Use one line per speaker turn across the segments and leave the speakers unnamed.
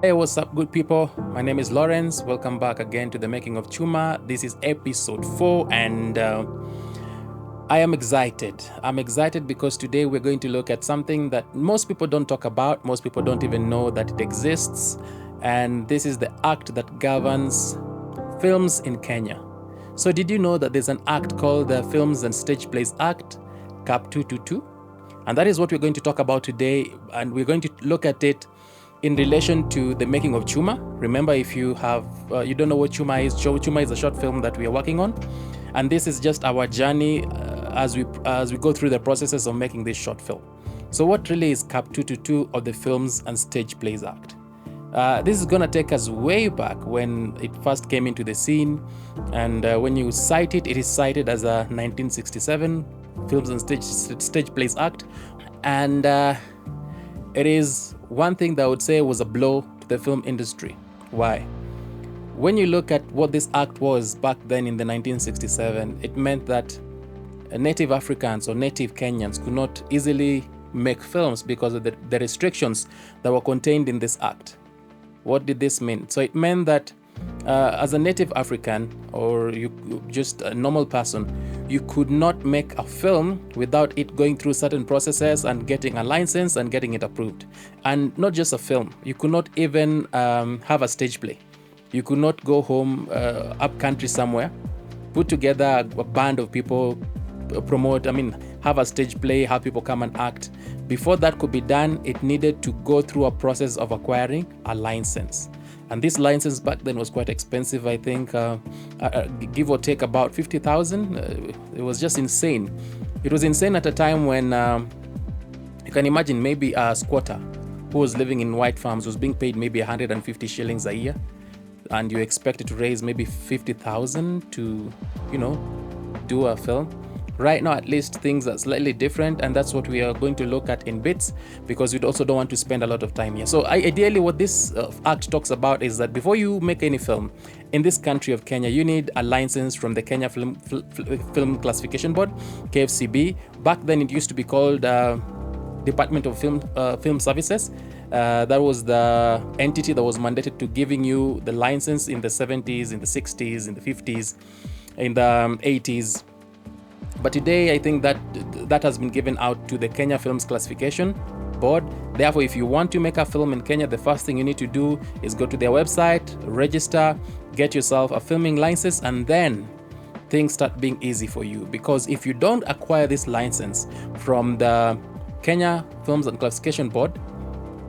Hey, what's up, good people? My name is Lawrence. Welcome back again to the making of Chuma. This is episode 4, and I am excited. I'm excited because today we're going to look at something that most people don't talk about, most people don't even know that it exists, and this is the act that governs films in Kenya. So, did you know that there's an act called the Films and Stage Plays Act, CAP 222? And that is what we're going to talk about today, and we're going to look at it in relation to the making of Chuma. Remember, if you have you don't know what Chuma is, Chuma is a short film that we are working on, and this is just our journey as we go through the processes of making this short film. So, what really is CAP 222 of the Films and Stage Plays Act? This is going to take us way back when it first came into the scene, and when you cite it, it is cited as a 1967 Films and Stage Plays Act, and it is one thing that I would say was a blow to the film industry. Why? When you look at what this act was back then in the 1967, it meant that native Africans or native Kenyans could not easily make films because of the restrictions that were contained in this act. What did this mean? So it meant that as a native African or you just a normal person, you could not make a film without it going through certain processes and getting a license and getting it approved. And not just a film, you could not even have a stage play. You could not go home up country somewhere, put together a band of people, have a stage play, have people come and act. Before that could be done, it needed to go through a process of acquiring a license. And this license back then was quite expensive, I think, give or take about 50,000. It was just insane. It was insane at a time when you can imagine maybe a squatter who was living in white farms was being paid maybe 150 shillings a year. And you expected to raise maybe 50,000 to, do a film. Right now, at least, things are slightly different, and that's what we are going to look at in bits, because we also don't want to spend a lot of time here. So ideally, what this act talks about is that before you make any film in this country of Kenya, you need a license from the Kenya Film Classification Board, KFCB. Back then, it used to be called Department of Film Services. That was the entity that was mandated to giving you the license in the 70s, in the 60s, in the 50s, in the 80s. But today, I think that has been given out to the Kenya Films Classification Board. Therefore, if you want to make a film in Kenya, the first thing you need to do is go to their website, register, get yourself a filming license, and then things start being easy for you. Because if you don't acquire this license from the Kenya Films and Classification Board,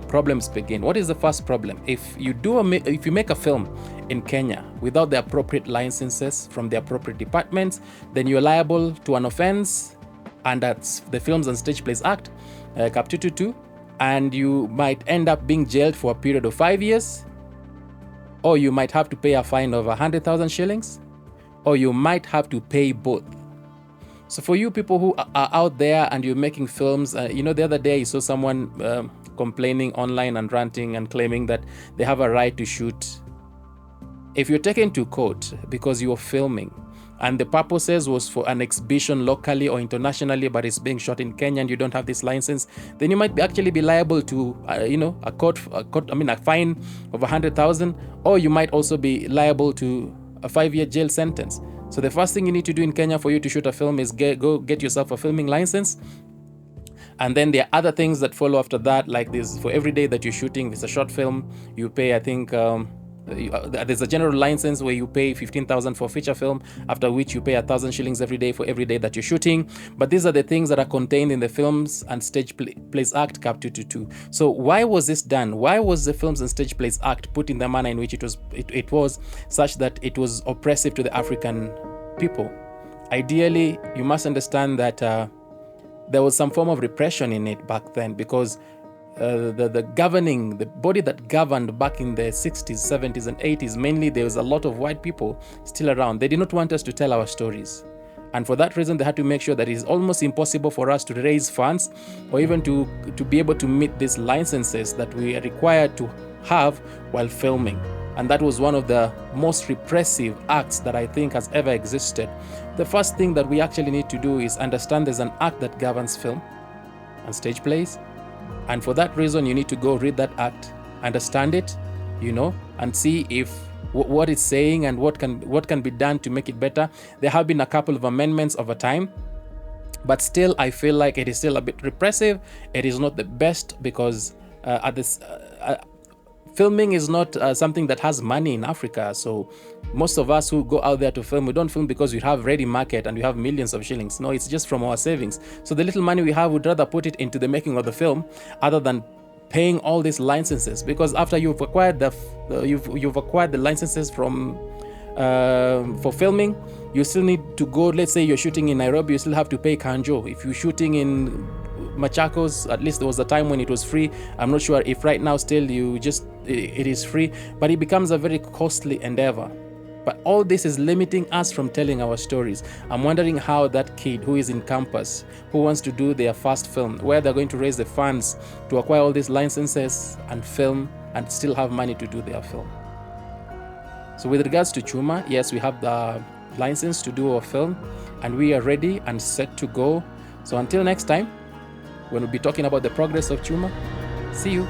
problems begin. What is the first problem? If you make a film in Kenya without the appropriate licenses from the appropriate departments, then you're liable to an offense under the Films and Stage Plays Act, CAP 222, and you might end up being jailed for a period of 5 years, or you might have to pay a fine of 100,000 shillings, or you might have to pay both. So for you people who are out there and you're making films, the other day I saw someone complaining online and ranting and claiming that they have a right to shoot. If you're taken to court because you're filming and the purposes was for an exhibition locally or internationally, but it's being shot in Kenya and you don't have this license, then you might actually be liable to, a fine of 100,000, or you might also be liable to a 5-year jail sentence. So the first thing you need to do in Kenya for you to shoot a film is go get yourself a filming license. And then there are other things that follow after that, like this. For every day that you're shooting, if it's a short film, you pay, I think, there's a general license where you pay 15,000 for a feature film, after which you pay 1,000 shillings every day for every day that you're shooting. But these are the things that are contained in the Films and Stage Plays Act, CAP 222. So why was this done? Why was the Films and Stage Plays Act put in the manner in which it was such that it was oppressive to the African people? Ideally, you must understand that there was some form of repression in it back then, because the body that governed back in the 60s, 70s, and 80s, mainly there was a lot of white people still around. They did not want us to tell our stories. And for that reason, they had to make sure that it is almost impossible for us to raise funds or even to be able to meet these licenses that we are required to have while filming. And that was one of the most repressive acts that I think has ever existed. The first thing that we actually need to do is understand there's an act that governs film and stage plays. And for that reason, you need to go read that act, understand it, and see if what it's saying and what can be done to make it better. There have been a couple of amendments over time, but still I feel like it is still a bit repressive. It is not the best because filming is not something that has money in Africa. So most of us who go out there to film, we don't film because we have ready market and we have millions of shillings. No, it's just from our savings. So the little money we have, we'd rather put it into the making of the film other than paying all these licenses, because after you've acquired you've acquired the licenses from for filming, you still need to go. Let's say you're shooting in Nairobi, you still have to pay Kanjo. If you're shooting in Machakos, at least there was a time when it was free. I'm not sure if right now still it is free, but it becomes a very costly endeavor. But all this is limiting us from telling our stories. I'm wondering how that kid who is in campus, who wants to do their first film, where they're going to raise the funds to acquire all these licenses and film and still have money to do their film. So with regards to Chuma, yes, we have the license to do our film and we are ready and set to go. So until next time, when we'll be talking about the progress of Chuma, see you.